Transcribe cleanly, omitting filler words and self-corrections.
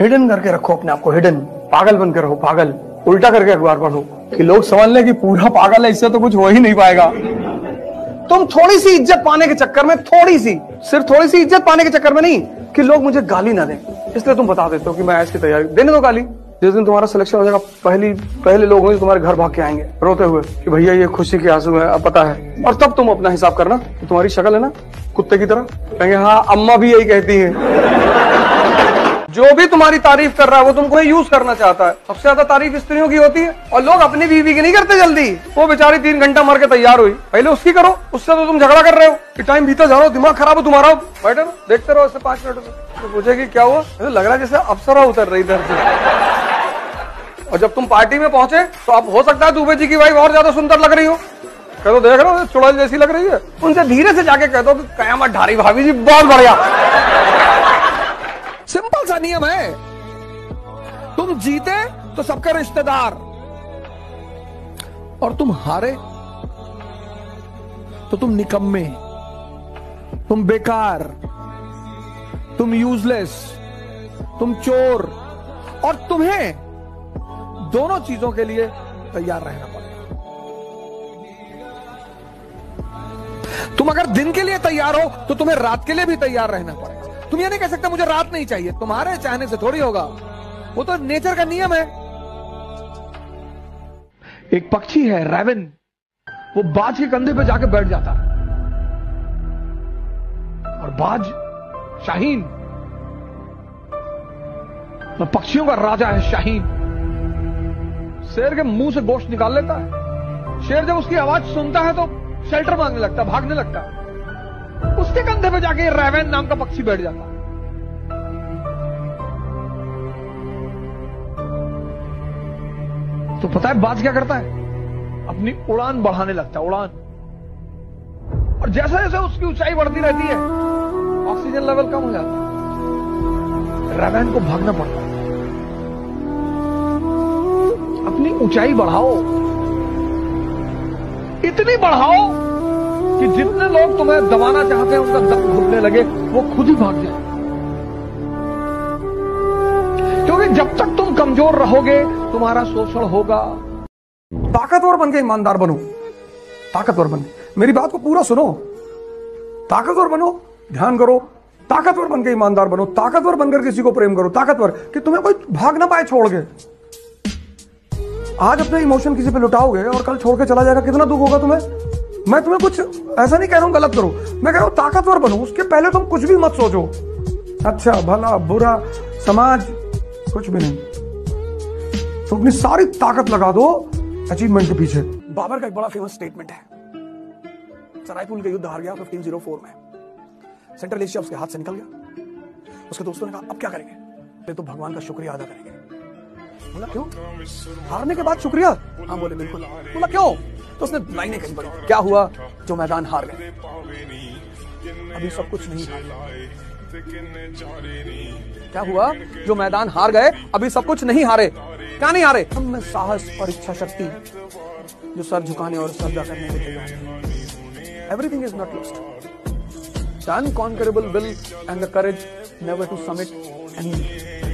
Hidden करके रखो अपने आप को, हिडन। पागल बन के रहो, पागल। उल्टा करके अखबार पढ़ो कि लोग समझ लें कि पूरा पागल है, इससे तो कुछ हो ही नहीं पाएगा। तुम थोड़ी सी इज्जत पाने के चक्कर में, थोड़ी सी, सिर्फ थोड़ी सी इज्जत पाने के चक्कर में नहीं कि लोग मुझे गाली ना दें, इसलिए तुम बता देते हो कि मैं ऐसी तैयारी। देने दो गाली। जिस दिन तुम्हारा सिलेक्शन हो जाएगा, पहले लोग होंगे तुम्हारे घर भाग के आएंगे रोते हुए कि भैया ये खुशी के आंसू है, अब पता है। और तब तुम अपना हिसाब करना कि तुम्हारी शक्ल है ना कुत्ते की तरह, कहेंगे हाँ अम्मा भी यही कहती है। जो भी तुम्हारी तारीफ कर रहा है वो तुमको यूज करना चाहता है। सबसे ज्यादा तारीफ स्त्रियों की होती है, और लोग अपनी बीवी की नहीं करते जल्दी। वो बेचारी 3 घंटा मर के तैयार हुई, पहले उसकी करो। उससे तो तुम झगड़ा कर रहे हो कि टाइम बीता जा रहा हो, दिमाग खराब हो तुम्हारा, बैठे रहो देखते रहो ऐसे 5 मिनट में। तो पूछेगी क्या हुआ, तो लग रहा है जैसे अप्सरा उतर रही इधर से। और जब तुम पार्टी में पहुंचे तो अब हो सकता है दुबे जी की वाइफ और ज्यादा सुंदर लग रही हो, कह दो देख रहे हो चुड़ैल जैसी लग रही है। उनसे धीरे से जाके कह दो कि कयामत ढारी भाभी जी बहुत बढ़िया। सिंपल सा नियम है, तुम जीते तो सबके रिश्तेदार, और तुम हारे तो तुम निकम्मे, तुम बेकार, तुम यूजलेस, तुम चोर, और तुम्हें दोनों चीजों के लिए तैयार रहना पड़ेगा। तुम अगर दिन के लिए तैयार हो तो तुम्हें रात के लिए भी तैयार रहना पड़ेगा। तुम ये नहीं कह सकते मुझे रात नहीं चाहिए, तुम्हारे चाहने से थोड़ी होगा, वो तो नेचर का नियम है। एक पक्षी है रैवन, वो बाज के कंधे पे जाके बैठ जाता है, और बाज शाहीन, तो पक्षियों का राजा है शाहीन। शेर के मुंह से गोश्त निकाल लेता है। शेर जब उसकी आवाज सुनता है तो शेल्टर मांगने लगता, भागने लगता। उसके कंधे पे जाके रैवन नाम का पक्षी बैठ जाता। तो पता है बाज क्या करता है, अपनी उड़ान बढ़ाने लगता है, उड़ान। और जैसे जैसे उसकी ऊंचाई बढ़ती रहती है ऑक्सीजन लेवल कम हो जाता है, रैवन को भागना पड़ता है। अपनी ऊंचाई बढ़ाओ, इतनी बढ़ाओ कि जितने लोग तुम्हें दबाना चाहते हैं उनका दम घुटने लगे, वो खुद ही भाग जाए। क्योंकि जब तक तुम कमजोर रहोगे तुम्हारा शोषण होगा। ताकतवर बन के ईमानदार बनो, ताकतवर बन, मेरी बात को पूरा सुनो। ताकतवर बनो, ध्यान करो, ताकतवर बन के ईमानदार बनो, ताकतवर बनकर किसी को प्रेम करो, ताकतवर कि तुम्हें कोई भाग ना पाए छोड़ के। आज अपने इमोशन किसी पे लुटाओगे और कल छोड़ के चला जाएगा, कितना दुख होगा तुम्हें। मैं तुम्हें कुछ ऐसा नहीं कह रहा हूं गलत करो, मैं कह रहा हूं ताकतवर बनो। उसके पहले तुम कुछ भी मत सोचो, अच्छा भला बुरा समाज कुछ भी नहीं, तो अपनी सारी ताकत लगा दो अचीवमेंट के पीछे। बाबर का एक बड़ा फेमस स्टेटमेंट है, सरायपुल का युद्ध हार गया 1504 में, सेंट्रल एशिया उसके हाथ से निकल गया। उसके दोस्तों ने कहा अब क्या करेंगे, तो भगवान का शुक्रिया अदा करेंगे। बोला क्यों, हारने के बाद शुक्रिया? हाँ बोले बिल्कुल। बोला क्यों? तो उसने लाइनें कही बड़ी, क्या हुआ जो मैदान हार गए, अभी सब कुछ नहीं हारे। क्या हुआ जो मैदान हार गए, अभी सब कुछ नहीं हारे। क्या नहीं हारे? हम में साहस और इच्छा शक्ति, जो सर झुकाने और श्रद्धा करने के तैयार। Everything is not lost. The unconquerable will and the courage never to submit anything.